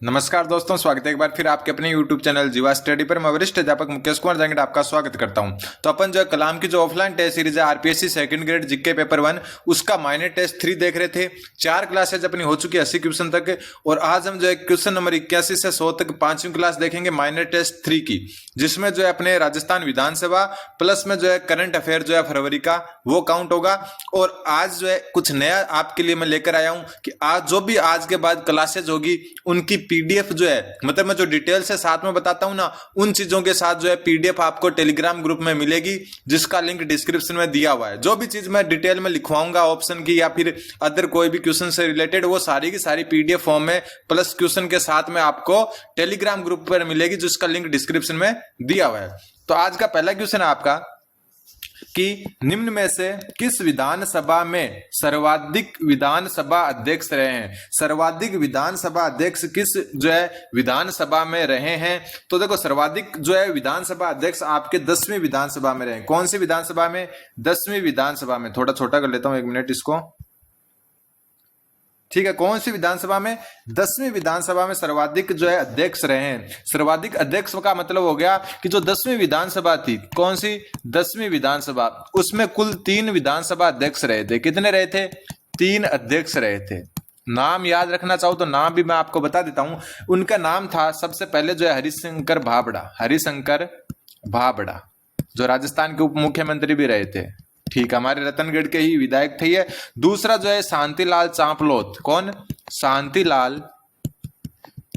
नमस्कार दोस्तों, स्वागत है एक बार फिर आपके अपने YouTube चैनल जीवा स्टडी पर। मैं वरिष्ठ अध्यापक मुकेश कुमार जांगड़ आपका स्वागत करता हूं। तो अपन जो कलाम की जो ऑफलाइन टेस्ट सीरीज है RPSC second grade GK paper 1 उसका माइनर टेस्ट 3 देख रहे थे। 4 क्लासेज अपनी हो चुकी है 80 क्वेश्चन तक, और आज हम जो है क्वेश्चन नंबर 81 से 100 तक 5वीं क्लास देखेंगे माइनर टेस्ट 3 की, जिसमें जो है अपने राजस्थान विधानसभा प्लस में जो है करंट अफेयर जो है फरवरी का वो काउंट होगा। और आज जो है कुछ नया आपके लिए मैं लेकर आया हूं कि आज जो भी आज के बाद क्लासेज होगी उनकी पीडीएफ जो है, मतलब मैं जो डिटेल से साथ में बताता हूं ना, उन चीजों के साथ जो है पीडीएफ आपको टेलीग्राम ग्रुप में मिलेगी, जिसका लिंक डिस्क्रिप्शन में दिया हुआ है। जो भी चीज मैं डिटेल में लिखवाऊंगा ऑप्शन की या फिर अदर कोई भी क्वेश्चन से रिलेटेड, वो सारी की सारी पीडीएफ फॉर्म में प्लस क्वेश्चन के साथ में आपको टेलीग्राम ग्रुप पर मिलेगी, जिसका लिंक डिस्क्रिप्शन में दिया हुआ है। तो आज का पहला क्वेश्चन है आपका कि निम्न में से किस विधानसभा में सर्वाधिक विधानसभा अध्यक्ष रहे हैं। सर्वाधिक विधानसभा अध्यक्ष किस जो है विधानसभा में रहे हैं। तो देखो, सर्वाधिक जो है विधानसभा अध्यक्ष आपके 10वीं विधानसभा में रहे। कौन सी विधानसभा में? 10वीं विधानसभा में। थोड़ा छोटा कर लेता हूं, 1 मिनट इसको। ठीक है, कौन सी विधानसभा में? 10वीं विधानसभा में सर्वाधिक जो है अध्यक्ष रहे हैं। सर्वाधिक अध्यक्ष का मतलब हो गया कि जो 10वीं विधानसभा थी, कौन सी? 10वीं विधानसभा, उसमें कुल 3 विधानसभा अध्यक्ष रहे थे। कितने रहे थे? 3 अध्यक्ष रहे थे। नाम याद रखना चाहो तो नाम भी मैं आपको बता देता हूं। उनका नाम था सबसे पहले जो है हरिशंकर भाबड़ा। हरिशंकर भाबड़ा जो राजस्थान के उप मुख्यमंत्री भी रहे थे। ठीक, हमारे रतनगढ़ के ही विधायक थे ये। दूसरा जो है शांतिलाल चांपलोत। कौन? शांतिलाल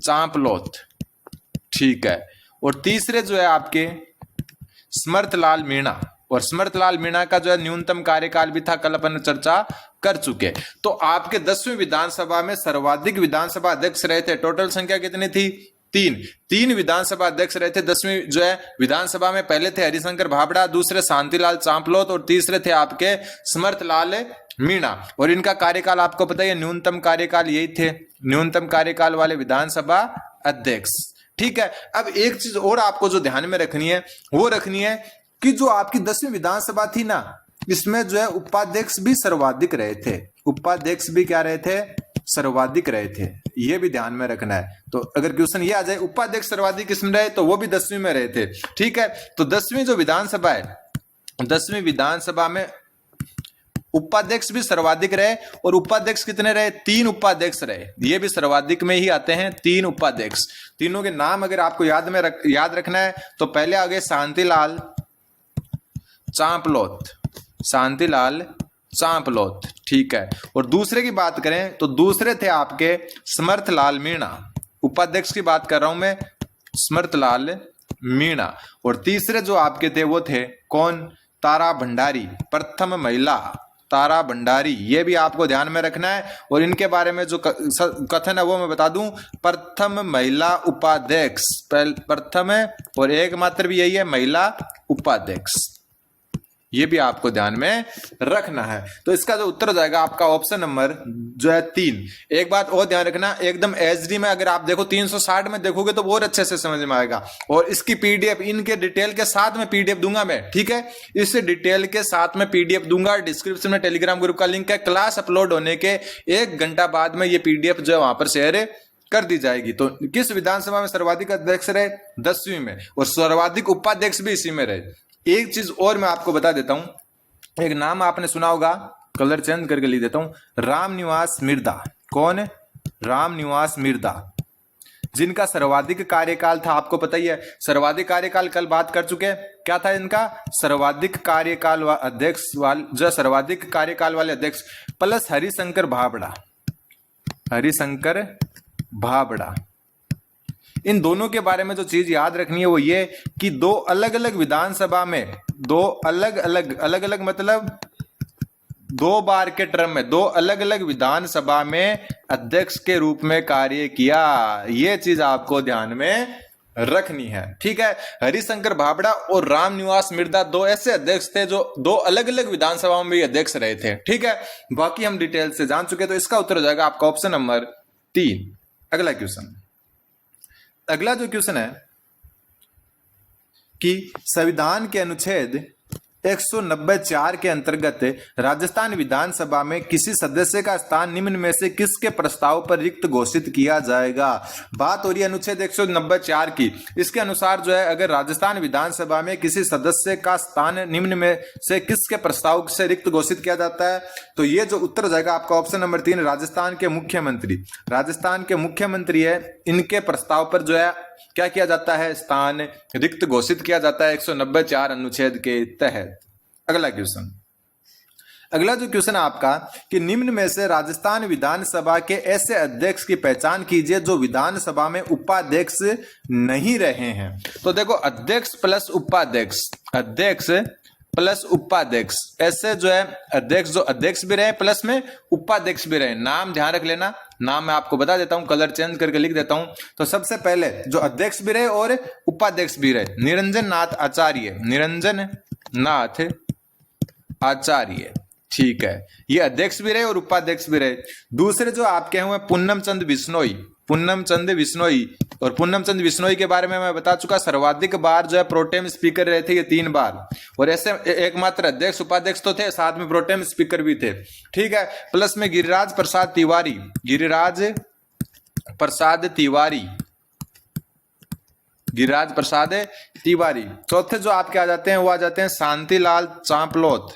चांपलोत। ठीक है, और तीसरे जो है आपके समर्थलाल मीणा। और समर्थलाल मीणा का जो है न्यूनतम कार्यकाल भी था, कल अपन चर्चा कर चुके। तो आपके 10वीं विधानसभा में सर्वाधिक विधानसभा अध्यक्ष रहे थे। टोटल संख्या कितनी थी? 3 विधानसभा अध्यक्ष रहे थे 10वीं जो है विधानसभा में। पहले थे हरिशंकर भाबड़ा, दूसरे शांतिलाल चांपलोत और तीसरे थे आपके समर्थलाल मीणा। और इनका कार्यकाल आपको पता है, न्यूनतम कार्यकाल यही थे, न्यूनतम कार्यकाल वाले विधानसभा अध्यक्ष। ठीक है, अब एक चीज और आपको जो ध्यान में रखनी है वो रखनी है कि जो आपकी 10वीं विधानसभा थी ना, इसमें जो है उपाध्यक्ष भी सर्वाधिक रहे थे। उपाध्यक्ष भी क्या रहे थे? सर्वाधिक रहे थे। ये भी ध्यान में रखना है। तो अगर क्वेश्चन ये आ जाए उपाध्यक्ष सर्वाधिक किसमें रहे, तो वो भी 10वीं में रहे थे। ठीक है, तो 10वीं जो विधानसभा है, 10वीं विधानसभा में उपाध्यक्ष भी सर्वाधिक रहे। और उपाध्यक्ष कितने रहे? 3 उपाध्यक्ष रहे। ये भी सर्वाधिक में ही आते हैं, 3 उपाध्यक्ष। तीनों के नाम अगर आपको याद रखना है तो पहले आ गए शांतिलाल चांपलोत। शांतिलाल चांपलोत। ठीक है, और दूसरे की बात करें तो दूसरे थे आपके समर्थलाल मीणा। उपाध्यक्ष की बात कर रहा हूं मैं, समर्थलाल मीणा। और तीसरे जो आपके थे वो थे कौन? तारा भंडारी, प्रथम महिला तारा भंडारी। ये भी आपको ध्यान में रखना है। और इनके बारे में जो कथन है वो मैं बता दूं, प्रथम महिला उपाध्यक्ष। प्रथम है और एकमात्र भी यही है, महिला उपाध्यक्ष। ये भी आपको ध्यान में रखना है। तो इसका जो उत्तर हो जाएगा आपका ऑप्शन नंबर जो है 3। एक बात और ध्यान रखना, एकदम एचडी में अगर आप देखो 360 में देखोगे तो और अच्छे से समझ में आएगा। और इसकी पीडीएफ इनके डिटेल के साथ में पीडीएफ दूंगा मैं। ठीक है, इस डिटेल के साथ में पीडीएफ दूंगा। डिस्क्रिप्शन में टेलीग्राम ग्रुप का लिंक है। क्लास अपलोड होने के 1 घंटा बाद में ये पीडीएफ जो है वहां पर शेयर कर दी जाएगी। तो किस विधानसभा में सर्वाधिक अध्यक्ष रहे? 10वीं में। और सर्वाधिक उपाध्यक्ष भी इसी में रहे। एक चीज और मैं आपको बता देता हूं, एक नाम आपने सुना होगा, कलर चेंज करके लिख देता हूं, रामनिवास मिर्धा। कौन है? रामनिवास मिर्धा, जिनका सर्वाधिक कार्यकाल था, आपको पता ही है। सर्वाधिक कार्यकाल कल बात कर चुके हैं, क्या था इनका? सर्वाधिक कार्यकाल अध्यक्ष वाले, जो सर्वाधिक कार्यकाल वाले अध्यक्ष प्लस हरिशंकर भाबड़ा। हरिशंकर भाबड़ा, इन दोनों के बारे में जो चीज याद रखनी है वो ये कि 2 अलग अलग विधानसभा में, 2 अलग अलग मतलब 2 बार के टर्म में 2 अलग अलग विधानसभा में अध्यक्ष के रूप में कार्य किया। ये चीज आपको ध्यान में रखनी है। ठीक है, हरिशंकर भाबड़ा और रामनिवास मिर्धा 2 ऐसे अध्यक्ष थे जो 2 अलग अलग विधानसभाओं में भी अध्यक्ष रहे थे। ठीक है, बाकी हम डिटेल से जान चुके। तो इसका उत्तर हो जाएगा आपका ऑप्शन नंबर 3। अगला क्वेश्चन, अगला जो क्वेश्चन है कि संविधान के अनुच्छेद 190(4) के अंतर्गत राजस्थान विधानसभा में किसी सदस्य का स्थान निम्न में से किसके प्रस्ताव पर रिक्त घोषित किया जाएगा। बात हो रही है अनुच्छेद 190(4) की। इसके अनुसार जो है अगर राजस्थान विधानसभा में किसी सदस्य का स्थान निम्न में से किसके प्रस्ताव से रिक्त घोषित किया जाता है, तो ये जो उत्तर हो जाएगा आपका ऑप्शन नंबर 3, राजस्थान के मुख्यमंत्री। राजस्थान के मुख्यमंत्री है, इनके प्रस्ताव पर जो है क्या किया जाता है, स्थान रिक्त घोषित किया जाता है 190(4) अनुच्छेद के तहत। अगला क्वेश्चन, अगला जो क्वेश्चन है आपका कि निम्न में से राजस्थान विधानसभा के ऐसे अध्यक्ष की पहचान कीजिए जो विधानसभा में उपाध्यक्ष नहीं रहे हैं। तो देखो अध्यक्ष प्लस उपाध्यक्ष, अध्यक्ष प्लस उपाध्यक्ष, ऐसे जो है अध्यक्ष जो अध्यक्ष भी रहे प्लस में उपाध्यक्ष भी रहे। नाम ध्यान रख लेना, नाम मैं आपको बता देता हूं, कलर चेंज करके लिख देता हूं। तो सबसे पहले जो अध्यक्ष भी रहे और उपाध्यक्ष भी रहे, निरंजन नाथ आचार्य, निरंजन नाथ आचार्य, ठीक है, ये अध्यक्ष भी रहे और उपाध्यक्ष भी रहे। दूसरे जो आपके हुए पूनम चंद बिश्नोई, पूनम चंद बिश्नोई, और पूनम चंद बिश्नोई के बारे में मैं बता चुका, सर्वाधिक बार जो है प्रोटेम स्पीकर रहे थे ये 3 बार, और ऐसे एकमात्र अध्यक्ष उपाध्यक्ष तो थे, साथ में प्रोटेम स्पीकर भी थे, ठीक है। प्लस में गिरिराज प्रसाद तिवारी, गिरिराज प्रसाद तिवारी, गिरिराज प्रसाद तिवारी। चौथे जो आपके आ जाते हैं वो आ जाते हैं शांतिलाल चांपलोत,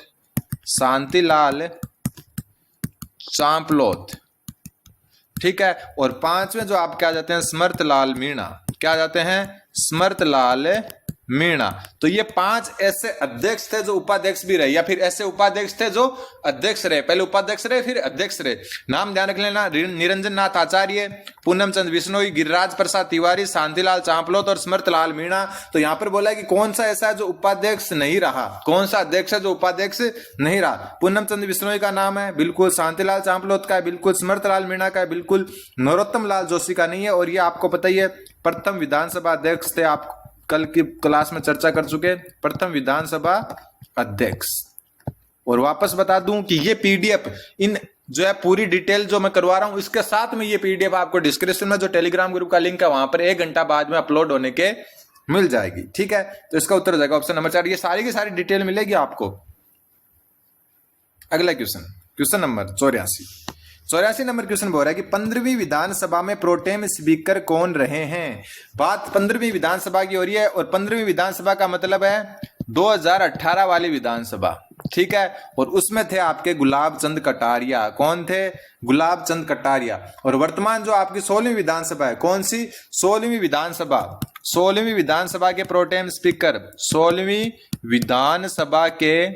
शांतिलाल चांपलोत, ठीक है। और 5वें जो आपके आ जाते हैं स्मृतलाल मीणा, क्या आ जाते हैं, स्मृतलाल मीणा। तो ये 5 ऐसे अध्यक्ष थे जो उपाध्यक्ष भी रहे, या फिर ऐसे उपाध्यक्ष थे जो अध्यक्ष रहे, पहले उपाध्यक्ष रहे फिर अध्यक्ष रहे। नाम ध्यान रख लेना, निरंजन नाथ आचार्य, पूनम चंद बिश्नोई, गिरिराज प्रसाद तिवारी, शांतिलाल चांपलोत और स्मृतलाल मीणा। तो यहां पर बोला है कि कौन सा ऐसा है जो उपाध्यक्ष नहीं रहा, कौन सा अध्यक्ष है जो उपाध्यक्ष नहीं रहा। पूनम चंद बिश्नोई का नाम है बिल्कुल, शांतिलाल चांपलोत का है बिल्कुल, स्मृतलाल मीणा का है बिल्कुल, नरोत्तम लाल जोशी का नहीं है। और ये आपको पता ही है प्रथम विधानसभा अध्यक्ष थे, आप कल की क्लास में चर्चा कर चुके, प्रथम विधानसभा अध्यक्ष। और वापस बता दूं कि ये पीडीएफ, इन जो है पूरी डिटेल जो मैं करवा रहा हूं इसके साथ में ये पीडीएफ आपको डिस्क्रिप्शन में जो टेलीग्राम ग्रुप का लिंक है वहां पर 1 घंटा बाद में अपलोड होने के मिल जाएगी, ठीक है। तो इसका उत्तर हो जाएगा ऑप्शन नंबर 4, ये सारी की सारी डिटेल मिलेगी आपको। अगला question, question number 84 number question बोल रहा है कि 15वीं विधानसभा में प्रोटेम स्पीकर कौन रहे हैं। बात 15वीं विधानसभा की हो रही है, और 15वीं विधानसभा का मतलब है 2018 वाली विधानसभा, ठीक है। और उसमें थे आपके गुलाब चंद कटारिया, कौन थे, गुलाब चंद कटारिया। और वर्तमान जो आपकी 16वीं विधानसभा है, कौन सी, 16वीं विधानसभा, 16वीं विधानसभा के प्रोटेम स्पीकर, 16वीं विधानसभा के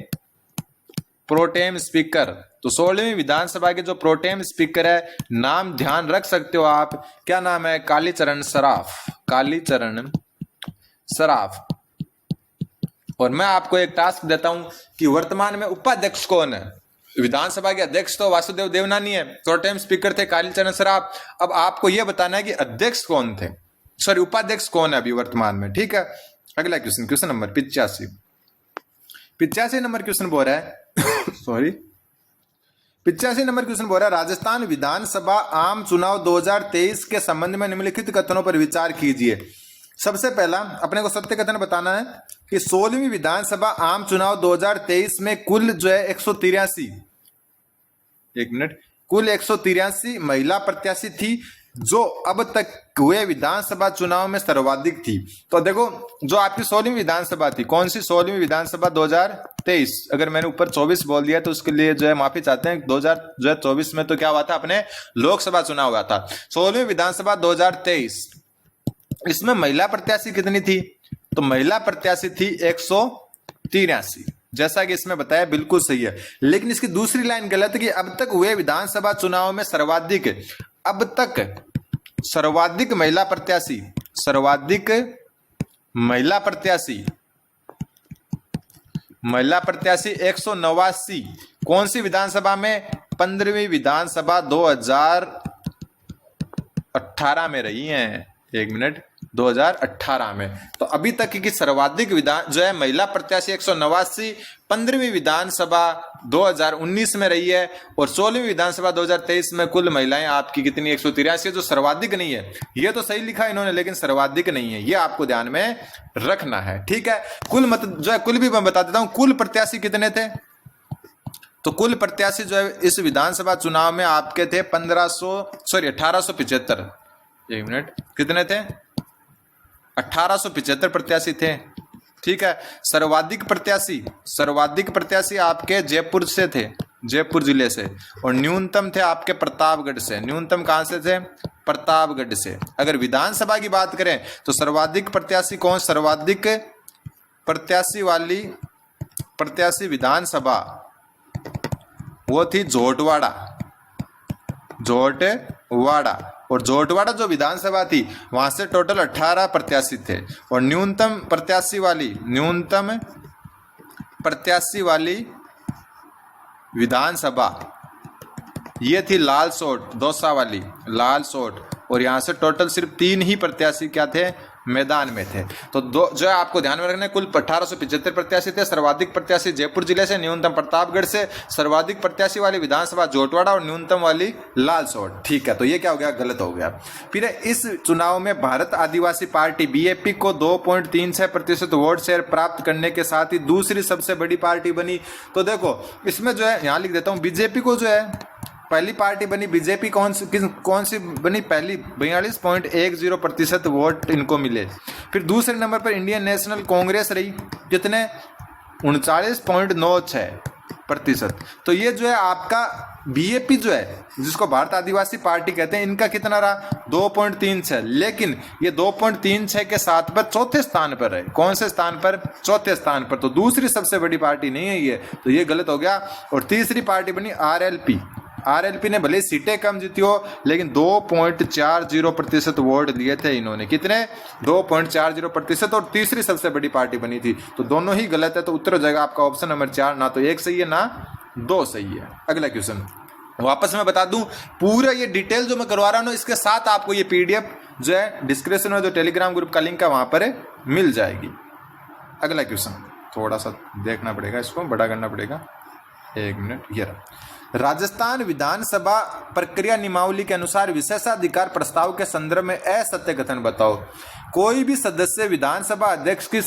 प्रोटेम स्पीकर। तो 16वीं विधानसभा के जो प्रोटेम स्पीकर है, नाम ध्यान रख सकते हो आप, क्या नाम है, कालीचरण सराफ, कालीचरण सराफ। और मैं आपको एक टास्क देता हूं कि वर्तमान में उपाध्यक्ष कौन है। विधानसभा के अध्यक्ष तो वासुदेव देवनानी है, प्रोटेम स्पीकर थे कालीचरण सराफ। अब आपको यह बताना है कि अध्यक्ष कौन थे, सॉरी उपाध्यक्ष कौन है अभी वर्तमान में, ठीक है। अगला question, question number 85 number question बोल रहा है सॉरी 85 नंबर क्वेश्चन बोल रहा है, राजस्थान विधानसभा आम चुनाव 2023 के संबंध में निम्नलिखित कथनों पर विचार कीजिए। सबसे पहला अपने को सत्य कथन बताना है कि 16वीं विधानसभा आम चुनाव 2023 में कुल जो है 183, एक मिनट, कुल 183 महिला प्रत्याशी थी, जो अब तक हुए विधानसभा चुनाव में सर्वाधिक थी। तो देखो जो आपकी 16वीं विधानसभा थी, कौन सी, 16वीं विधानसभा 2023, अगर मैंने ऊपर 24 बोल दिया तो उसके लिए जो है माफी चाहते हैं। 2024 में तो क्या हुआ था, अपने लोकसभा चुनाव हुआ था। 16वीं विधानसभा 2023, इसमें महिला प्रत्याशी कितनी थी, तो महिला प्रत्याशी थी 183, जैसा कि इसमें बताया बिल्कुल सही है। लेकिन इसकी दूसरी लाइन गलत है कि अब तक हुए विधानसभा चुनाव में सर्वाधिक, अब तक सर्वाधिक महिला प्रत्याशी, सर्वाधिक महिला प्रत्याशी, महिला प्रत्याशी 189, कौन सी विधानसभा में, 15वीं विधानसभा 2018 में रही हैं। एक मिनट, 2018 में। तो अभी तक की सर्वाधिक विधान जो है महिला प्रत्याशी 189 15वीं विधानसभा 2019 में रही है, और 16वीं विधानसभा 2023 में कुल महिलाएं आपकी कितनी 183, जो सर्वाधिक नहीं है। ये तो सही लिखा इन्होंने, लेकिन सर्वाधिक नहीं है, ये आपको ध्यान में रखना है। ठीक है, कुल मत जो है कुल भी मैं बता देता हूं, कुल प्रत्याशी कितने थे। तो कुल प्रत्याशी जो है इस विधानसभा चुनाव में आपके थे 1875। एक मिनट, कितने थे? 1875 प्रत्याशी थे। ठीक है, सर्वाधिक प्रत्याशी आपके जयपुर से थे, जयपुर जिले से, और न्यूनतम थे आपके प्रतापगढ़ से। न्यूनतम कहां से थे? प्रतापगढ़ से। अगर विधानसभा की बात करें तो सर्वाधिक प्रत्याशी कौन? सर्वाधिक प्रत्याशी विधानसभा वो थी जोटवाड़ा, और जोटवाड़ा जो विधानसभा थी वहां से टोटल 18 प्रत्याशी थे, और न्यूनतम प्रत्याशी वाली विधानसभा ये थी लालसोट, दौसा वाली लालसोट, और यहां से टोटल सिर्फ 3 ही प्रत्याशी क्या थे? मैदान में थे। तो जो है आपको ध्यान में रखना है, कुल 1875 प्रत्याशी थे। सर्वाधिक प्रत्याशी जयपुर जिले से, न्यूनतम प्रतापगढ़ से, सर्वाधिक प्रत्याशी वाली विधानसभा जोटवाड़ा, और न्यूनतम वाली लालसोट। ठीक है, तो ये क्या हो गया? गलत हो गया। फिर इस चुनाव में भारत आदिवासी पार्टी बीएपी को 2.36% वोट शेयर प्राप्त करने के साथ ही दूसरी सबसे बड़ी पार्टी बनी। तो देखो इसमें जो है, यहां लिख देता हूं, बीजेपी को जो है पहली पार्टी बनी बीजेपी, कौन सी बनी? पहली 42.10% वोट इनको मिले। फिर दूसरे नंबर पर इंडियन नेशनल कांग्रेस रही, कितने? 39.96%। तो ये जो है आपका बीएपी जो है, जिसको भारत आदिवासी पार्टी कहते हैं, इनका कितना रहा? 2.36। लेकिन ये 2.36 के साथ पर चौथे स्थान पर है। कौन से स्थान पर? चौथे स्थान पर। तो दूसरी सबसे बड़ी पार्टी नहीं है ये, तो ये गलत हो गया। और तीसरी पार्टी बनी आरएलपी ने भले सीटें कम जीती हो, लेकिन 2.40% वोट लिए थे इन्होंने। कितने? 2.40%, और तीसरी सबसे बड़ी पार्टी बनी थी। तो दोनों ही गलत है। तो उत्तर हो जाएगा आपका ऑप्शन नंबर 4, ना तो 1 सही है ना 2 सही है। अगला क्वेश्चन वापस मैं बता दूं, पूरा ये डिटेल जो मैं करवा रहा हूं इसके साथ आपको ये पीडीएफ जो है डिस्क्रिप्शन में जो टेलीग्राम ग्रुप का लिंक है वहां पर मिल जाएगी। अगला क्वेश्चन थोड़ा सा देखना पड़ेगा, इसको बड़ा करना पड़ेगा। 1 मिनट, ये रहा। राजस्थान विधानसभा प्रक्रिया नियमावली के अनुसार विशेषाधिकार प्रस्ताव के संदर्भ में असत्य कथन बताओ। कोई भी सदस्य विधानसभा अध्यक्ष की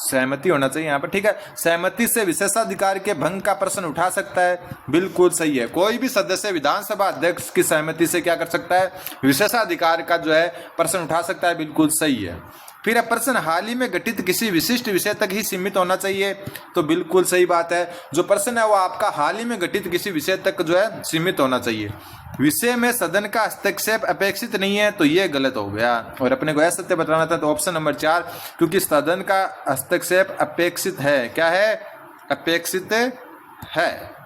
सहमति होना चाहिए यहाँ पर। ठीक है, सहमति से विशेषाधिकार के भंग का प्रश्न उठा सकता है, बिल्कुल सही है। कोई भी सदस्य विधानसभा अध्यक्ष की सहमति से क्या कर सकता है? विशेषाधिकार का जो है प्रश्न उठा सकता है, बिल्कुल सही है। फिर प्रश्न हाल ही में गठित किसी विशिष्ट विषय तक ही सीमित होना चाहिए, तो बिल्कुल सही बात है। जो प्रश्न है वो आपका हाल ही में गठित किसी विषय तक जो है सीमित होना चाहिए। विषय में सदन का हस्तक्षेप अपेक्षित नहीं है, तो ये गलत हो गया। और अपने को असत्य बताना था, तो ऑप्शन नंबर 4, क्योंकि सदन का हस्तक्षेप अपेक्षित है। क्या है? अपेक्षित है।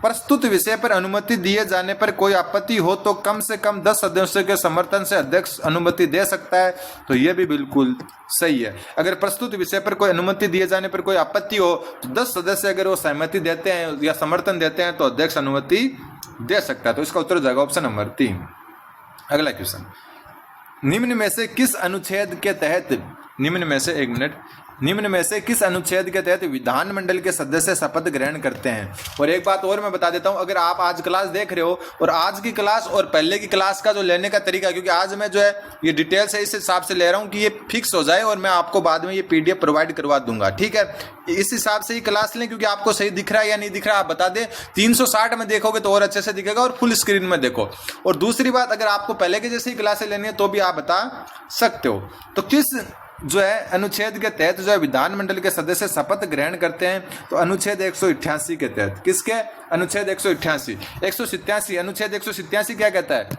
प्रस्तुत विषय पर अनुमति दिए जाने पर कोई आपत्ति हो तो कम से कम 10 सदस्यों के समर्थन से अध्यक्ष अनुमति दे सकता है, तो यह भी बिल्कुल सही है। अगर प्रस्तुत विषय पर कोई अनुमति दिए जाने पर कोई आपत्ति हो तो 10 सदस्य अगर वो सहमति देते हैं या समर्थन देते हैं तो अध्यक्ष अनुमति दे सकता है। तो इसका उत्तर हो जाएगा ऑप्शन नंबर 3। अगला क्वेश्चन, निम्न में से किस अनुच्छेद के तहत निम्न में से किस अनुच्छेद के तहत विधानमंडल के सदस्य शपथ ग्रहण करते हैं? और एक बात और मैं बता देता हूं, अगर आप आज क्लास देख रहे हो और आज की क्लास और पहले की क्लास का जो लेने का तरीका, क्योंकि आज मैं जो है ये डिटेल से इस हिसाब से ले रहा हूं कि ये फिक्स हो जाए और मैं आपको बाद में ये पीडीएफ प्रोवाइड करवा दूंगा। ठीक है, इस हिसाब से ही क्लास लें, क्योंकि आपको सही दिख रहा है या नहीं दिख रहा आप बता दें। 360 में देखोगे तो और अच्छे से दिखेगा, और फुल स्क्रीन में देखो। और दूसरी बात, अगर आपको पहले की जैसी क्लासें लेनी है तो भी आप बता सकते हो। तो किस जो है अनुच्छेद के तहत जो है विधानमंडल के सदस्य शपथ ग्रहण करते हैं? तो अनुच्छेद 188 के तहत। किसके? अनुच्छेद 187। अनुच्छेद 187 क्या कहता है?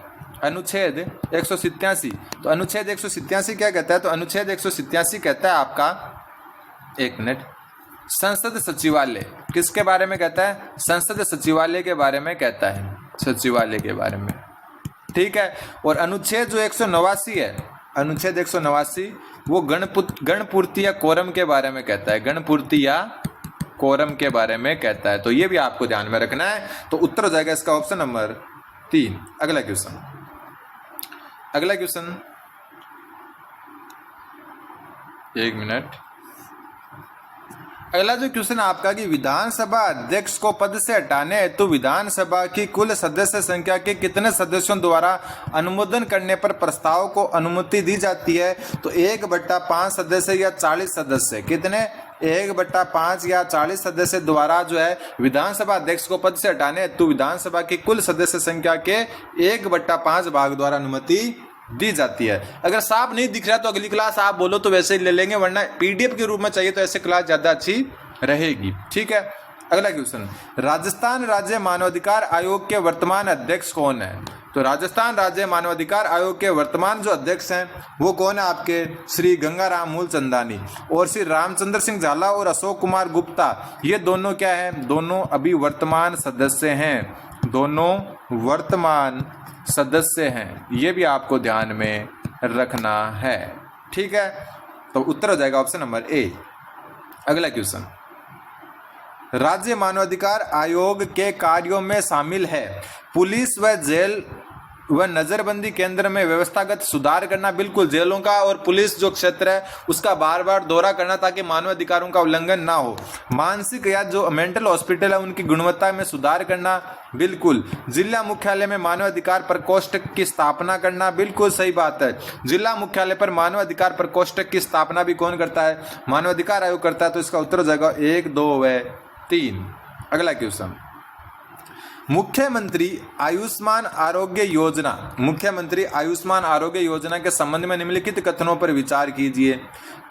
अनुच्छेद 187। तो अनुच्छेद 187 क्या कहता है? तो अनुच्छेद 187 कहता है आपका, 1 मिनट, संसद सचिवालय। किसके बारे में कहता है? संसद सचिवालय के बारे में कहता है, सचिवालय के बारे में। ठीक है, और अनुच्छेद जो 189 है, अनुच्छेद 189 वो गणपूर्ति या कोरम के बारे में कहता है, गणपूर्ति या कोरम के बारे में कहता है। तो ये भी आपको ध्यान में रखना है। तो उत्तर हो जाएगा इसका ऑप्शन नंबर 3। अगला क्वेश्चन एक मिनट। अगला जो क्वेश्चन आपका कि विधानसभा अध्यक्ष को पद से हटाने हेतु विधानसभा की कुल सदस्य संख्या के कितने सदस्यों द्वारा अनुमोदन करने पर प्रस्ताव को अनुमति दी जाती है? तो 1/5 सदस्य या 40 सदस्य, कितने? 1/5 या 40 सदस्य द्वारा जो है विधानसभा अध्यक्ष को पद से हटाने हेतु विधानसभा की कुल सदस्य संख्या के 1/5 भाग द्वारा अनुमति दी जाती है। अगर साफ नहीं दिख रहा तो अगली क्लास आप बोलो तो वैसे ही ले लेंगे, वरना पीडीएफ के रूप में चाहिए तो ऐसे क्लास ज्यादा अच्छी रहेगी। ठीक है, अगला क्वेश्चन, राजस्थान राज्य मानवाधिकार आयोग के वर्तमान अध्यक्ष कौन है? तो राजस्थान राज्य मानवाधिकार आयोग के वर्तमान जो अध्यक्ष हैं वो कौन है आपके? श्री गंगाराम मूलचंदानी और श्री रामचंद्र सिंह झाला और अशोक कुमार गुप्ता, ये दोनों क्या है? दोनों अभी वर्तमान सदस्य हैं, दोनों वर्तमान सदस्य हैं, ये भी आपको ध्यान में रखना है। ठीक है, तो उत्तर हो जाएगा ऑप्शन नंबर ए। अगला क्वेश्चन, राज्य मानवाधिकार आयोग के कार्यों में शामिल है पुलिस व जेल व नजरबंदी केंद्र में व्यवस्थागत सुधार करना। बिल्कुल, जेलों का और पुलिस जो क्षेत्र है उसका बार बार दौरा करना ताकि मानवाधिकारों का उल्लंघन ना हो। मानसिक या जो मेंटल हॉस्पिटल है उनकी गुणवत्ता में सुधार करना। बिल्कुल, जिला मुख्यालय में मानवाधिकार प्रकोष्ठ की स्थापना करना। बिल्कुल सही बात है, जिला मुख्यालय पर मानवाधिकार प्रकोष्ठ की स्थापना भी कौन करता है? मानवाधिकार आयोग करता है। तो इसका उत्तर हो जाएगा 1, 2 व 3। अगला क्वेश्चन, मुख्यमंत्री आयुष्मान आरोग्य योजना, मुख्यमंत्री आयुष्मान आरोग्य योजना के संबंध में निम्नलिखित कथनों पर विचार कीजिए।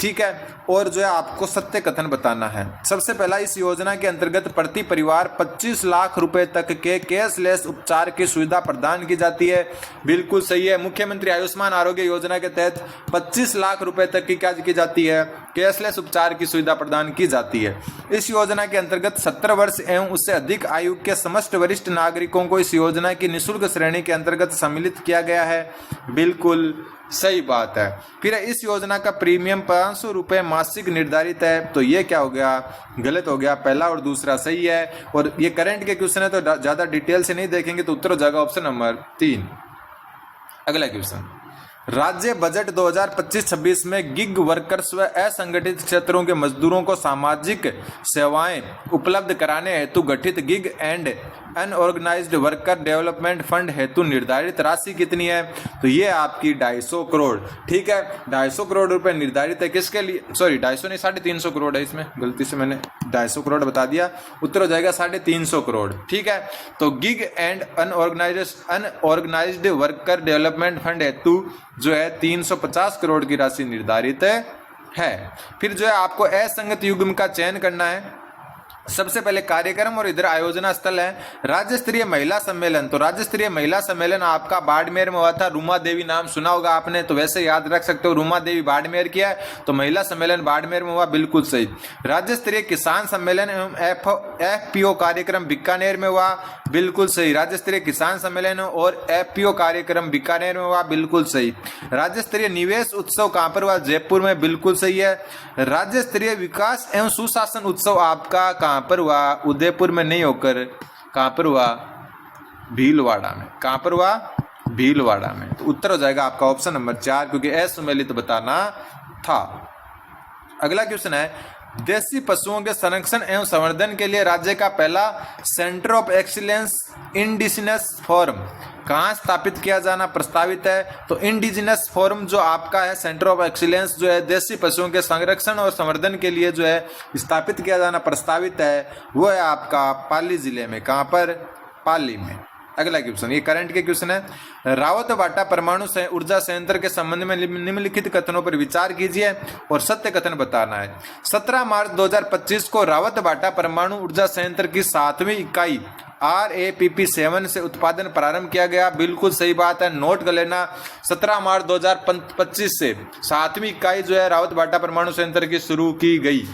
ठीक है, और जो है आपको सत्य कथन बताना है। सबसे पहला, इस योजना के अंतर्गत प्रति परिवार 25 लाख रुपए तक के कैशलेस उपचार की सुविधा प्रदान की जाती है। बिल्कुल सही है, मुख्यमंत्री आयुष्मान आरोग्य योजना के तहत 25 लाख रुपए तक की क्या की जाती है? कैशलेस उपचार की सुविधा प्रदान की जाती है। इस योजना के अंतर्गत 17 वर्ष एवं उससे अधिक आयु के समस्त वरिष्ठ नागरिकों को इस योजना की निःशुल्क श्रेणी के अंतर्गत सम्मिलित किया गया है। बिल्कुल सही बात है। फिर इस योजना का प्रीमियम 500 रुपए मासिक निर्धारित है। तो ये क्या हो गया? गलत हो गया, पहला और दूसरा सही है। और ये करंट के क्वेश्चन है तो ज्यादा डिटेल से नहीं देखेंगे, तो उत्तर हो जाएगा ऑप्शन नंबर 3। अगला क्वेश्चन, राज्य बजट 2025-26 में गिग वर्कर्स व असंगठित क्षेत्रों के मजदूरों को सामाजिक सेवाएं उपलब्ध कराने हेतु गठित gig and unorganised worker development fund हेतु निर्धारित राशि कितनी है? तो ये आपकी 250 करोड़। ठीक है, 250 करोड़ रुपए निर्धारित है। किसके लिए? सॉरी, 250 नहीं, 350 करोड़ है। इसमें गलती से मैंने 250 करोड़ बता दिया, उत्तर हो जाएगा 350 करोड़। ठीक है, तो gig and unorganised worker development fund हेतु जो है 350 करोड़ की राशि निर्धारित है। फिर जो है आपको असंगत युग्म का चयन करना है। सबसे पहले कार्यक्रम और इधर आयोजना स्थल है राज्य स्तरीय महिला सम्मेलन। तो राज्य स्तरीय महिला सम्मेलन आपका बाड़मेर में हुआ था। रूमा देवी नाम सुना होगा आपने, तो वैसे याद रख सकते हो, रूमा देवी बाड़मेर किया है, तो महिला सम्मेलन बाड़मेर में हुआ। बिल्कुल सही। राज्य स्तरीय किसान सम्मेलन एवं FPO कार्यक्रम बीकानेर में हुआ। बिल्कुल सही, राज्य स्तरीय किसान सम्मेलन और FPO कार्यक्रम बीकानेर में हुआ। बिल्कुल सही। राज्य स्तरीय निवेश उत्सव कहां पर हुआ? जयपुर में। बिल्कुल सही है। राज्य स्तरीय विकास एवं सुशासन उत्सव आपका कहां पर हुआ? उदयपुर में नहीं होकर कहां पर हुआ? भीलवाड़ा में। कहां पर हुआ? भीलवाड़ा में। तो उत्तर हो जाएगा आपका ऑप्शन नंबर 4, क्योंकि असुमेलित बताना था। अगला क्वेश्चन है, देसी पशुओं के संरक्षण एवं संवर्धन के लिए राज्य का पहला centre of excellence indigenous forum कहाँ स्थापित किया जाना प्रस्तावित है? तो इंडिजिनस फोरम जो आपका है, सेंटर ऑफ एक्सीलेंस जो है देसी पशुओं के संरक्षण और संवर्धन के लिए जो है स्थापित किया जाना प्रस्तावित है, वो है आपका पाली जिले में। कहाँ पर? पाली में। अगला क्वेश्चन, ये करंट के क्वेश्चन है। रावतबाटा परमाणु ऊर्जा संयंत्र के संबंध में निम्नलिखित कथनों पर विचार कीजिए और सत्य कथन बताना है। 17 मार्च 2025 को रावतबाटा परमाणु ऊर्जा संयंत्र की 7वीं इकाई RAPP7 से उत्पादन प्रारंभ किया गया। बिल्कुल सही बात है, नोट कर लेना। 17 मार्च 2025 से 7वीं इकाई जो है रावतबाटा परमाणु संयंत्र की शुरू की गई।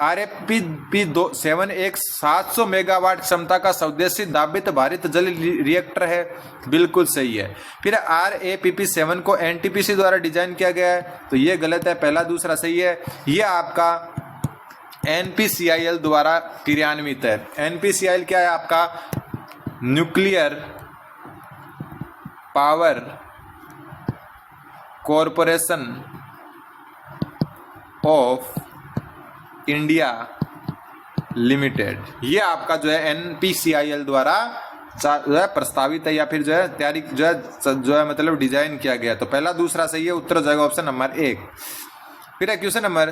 RAPP7 एक 700 मेगावाट क्षमता का स्वदेशी दाबित भारित जल रिएक्टर है। बिल्कुल सही है। फिर RAPP7 को NTPC द्वारा डिजाइन किया गया है, तो ये गलत है, पहला दूसरा सही है। ये आपका NPCIL द्वारा क्रियान्वित है। NPCIL क्या है आपका? Nuclear power corporation of India limited, ये आपका जो है NPCIL द्वारा जो है प्रस्तावित है या फिर जो है तैयारी जो है मतलब डिजाइन किया गया। तो पहला दूसरा सही है, उत्तर हो जाएगा ऑप्शन नंबर 1। फिर है क्वेश्चन नंबर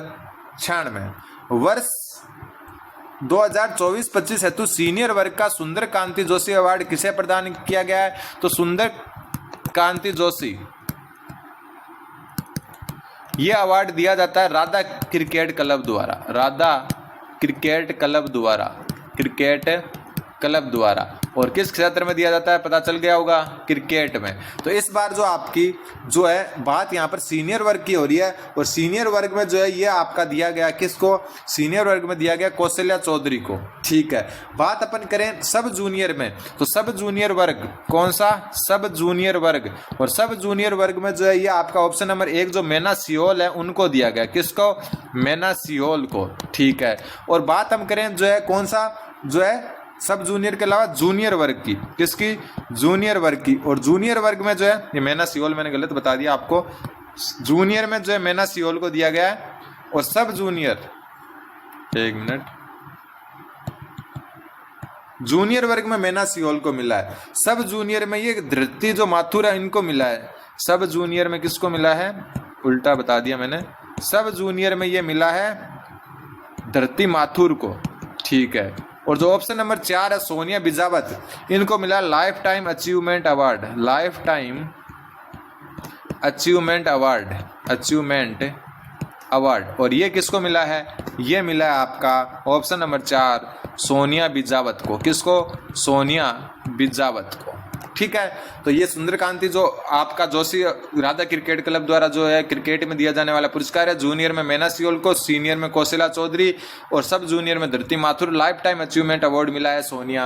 96, वर्ष 2024-25 हेतु सीनियर वर्ग का सुंदर कांति जोशी अवार्ड किसे प्रदान किया गया है? तो सुंदर कांति जोशी ये अवार्ड दिया जाता है राधा क्रिकेट क्लब द्वारा, राधा क्रिकेट क्लब द्वारा। और किस क्षेत्र में दिया जाता है पता चल गया होगा, क्रिकेट में। तो इस बार जो आपकी जो है बात यहाँ पर सीनियर वर्ग की हो रही है, और सीनियर वर्ग में जो है ये आपका दिया गया किसको? सीनियर वर्ग में दिया गया कौशल्या चौधरी को। ठीक है, बात अपन करें सब जूनियर में, तो सब जूनियर वर्ग कौन सा? सब जूनियर वर्ग। और सब जूनियर वर्ग में जो है ये आपका ऑप्शन नंबर 1 जो मैना सियोल है उनको दिया गया। किसको? मैना सियोल को। ठीक है, और बात हम करें जो है कौन सा जो है सब जूनियर के अलावा जूनियर वर्ग की, किसकी? जूनियर वर्ग की। और जूनियर वर्ग में जो है ये मैना सियोल, मैंने गलत बता दिया आपको, जूनियर में जो है मैना सियोल को दिया गया है। और सब जूनियर, एक मिनट, जूनियर वर्ग में मैना सियोल को मिला है। सब जूनियर में ये धृति जो माथुर है इनको मिला है। सब जूनियर में किसको मिला है? उल्टा बता दिया मैंने, सब जूनियर में ये मिला है धृति माथुर को। ठीक है, और जो ऑप्शन नंबर 4 है सोनिया बिजावत, इनको मिला life time achievement award, life time achievement award. और ये किसको मिला है? ये मिला है आपका ऑप्शन नंबर 4 सोनिया बिजावत को। किसको? सोनिया बिजावत को। ठीक है, तो ये सुंदरकांति जो आपका जोशी राधा क्रिकेट क्लब द्वारा जो है क्रिकेट में दिया जाने वाला पुरस्कार है। जूनियर में मैना सियोल को, सीनियर में कौशल्या चौधरी, और सब जूनियर में Dhriti Mathur. Life time achievement award मिला है सोनिया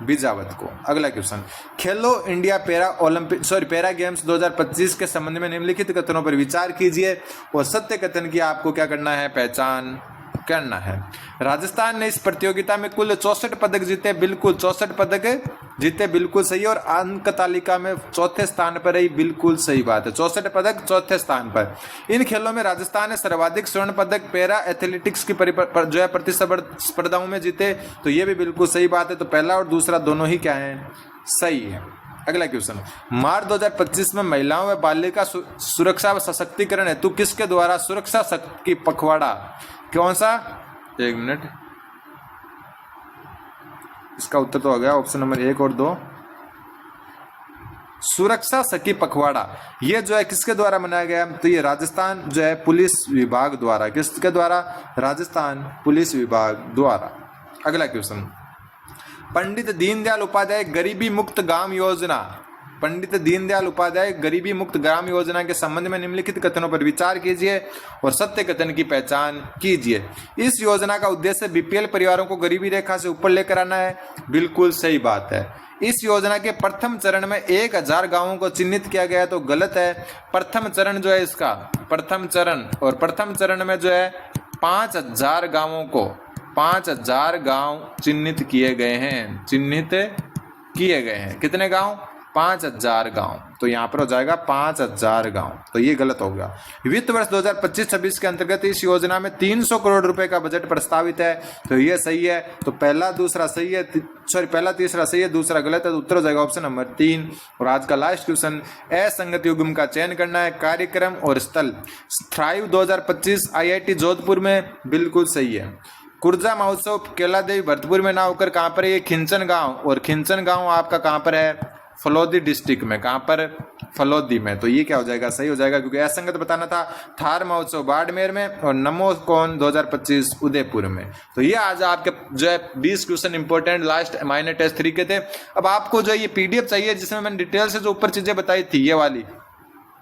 बिजावत को। अगला क्वेश्चन, खेलो इंडिया पैरा गेम्स 2025 के संबंध में निम्नलिखित कथनों पर विचार कीजिए और सत्य कथन की आपको क्या करना है? पहचान करना है। राजस्थान ने इस प्रतियोगिता में कुल 64 पदक जीते, बिल्कुल 64 पदक जीते, बिल्कुल सही। और अंक तालिका में चौथे स्थान पर है, बिल्कुल सही बात है, 64 पदक चौथे स्थान पर। इन खेलों में राजस्थान ने सर्वाधिक स्वर्ण पदक पैरा एथलेटिक्स की जो है प्रतिस्पर्धाओं में जीते, तो ये भी बिल्कुल सही बात है। तो पहला और दूसरा दोनों ही क्या है? सही है। अगला क्वेश्चन, मार्च 2025 में महिलाओं व बालिका सुरक्षा व सशक्तिकरण हेतु किसके द्वारा सुरक्षा की पखवाड़ा, कौन सा? एक मिनट, इसका उत्तर तो हो गया ऑप्शन नंबर 1 और 2, सुरक्षा सखी पखवाड़ा। ये जो है किसके द्वारा मनाया गया? तो ये राजस्थान जो है पुलिस विभाग द्वारा। किसके द्वारा? राजस्थान पुलिस विभाग द्वारा। अगला क्वेश्चन, पंडित दीनदयाल उपाध्याय गरीबी मुक्त गांव योजना, पंडित दीनदयाल उपाध्याय गरीबी मुक्त ग्राम योजना के संबंध में निम्नलिखित कथनों पर विचार कीजिए और सत्य कथन की पहचान कीजिए। इस योजना का उद्देश्य बीपीएल परिवारों को गरीबी रेखा से ऊपर लेकर आना है, बिल्कुल सही बात है। इस योजना के प्रथम चरण में 1000 गांवों को चिन्हित किया गया, तो गलत है। प्रथम चरण जो है इसका प्रथम चरण, और प्रथम चरण में जो है 5000 गांवों को 5000 गांव चिन्हित किए गए हैं, चिन्हित किए गए हैं। कितने गांव? 5000 गांव। तो यहाँ पर हो जाएगा 5000 गांव, तो ये गलत हो गया। वित्त वर्ष 2025-26 के अंतर्गत इस योजना में 300 करोड़ रुपए का बजट प्रस्तावित है, तो ये सही है। तो पहला दूसरा सही है, पहला तीसरा सही है, दूसरा गलत है, तो उत्तर हो जाएगा ऑप्शन नंबर 3। और आज का लास्ट क्वेश्चन, असंगत युग्म का चयन करना है। कार्यक्रम और स्थल, थ्राइव 2025 IIT जोधपुर में, बिल्कुल सही है। कुर्जा महोत्सव केलादेवी भरतपुर में ना होकर कहाँ पर है? ये खिंचन गांव, और खिंचन गांव आपका कहाँ पर है? फलोदी डिस्ट्रिक्ट में। कहाँ पर? फलोदी में। तो ये क्या हो जाएगा? सही हो जाएगा, क्योंकि असंगत बताना था। थार महोत्सव बाड़मेर में और नमो कौन 2025 उदयपुर में। तो ये आज आपके जो है 20 question important last minor test 3 के थे। अब आपको जो ये PDF चाहिए जिसमें मैंने डिटेल से जो ऊपर चीजें बताई थी, ये वाली,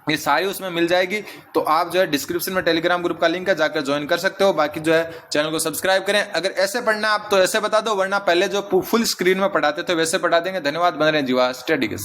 ये सारी उसमें मिल जाएगी। तो आप जो है डिस्क्रिप्शन में टेलीग्राम ग्रुप का लिंक है, जाकर ज्वाइन कर सकते हो। बाकी जो है चैनल को सब्सक्राइब करें। अगर ऐसे पढ़ना आप तो ऐसे बता दो, वरना पहले जो फुल स्क्रीन में पढ़ाते थे वैसे पढ़ा देंगे। धन्यवाद, बन रहे जीवा स्टडी के।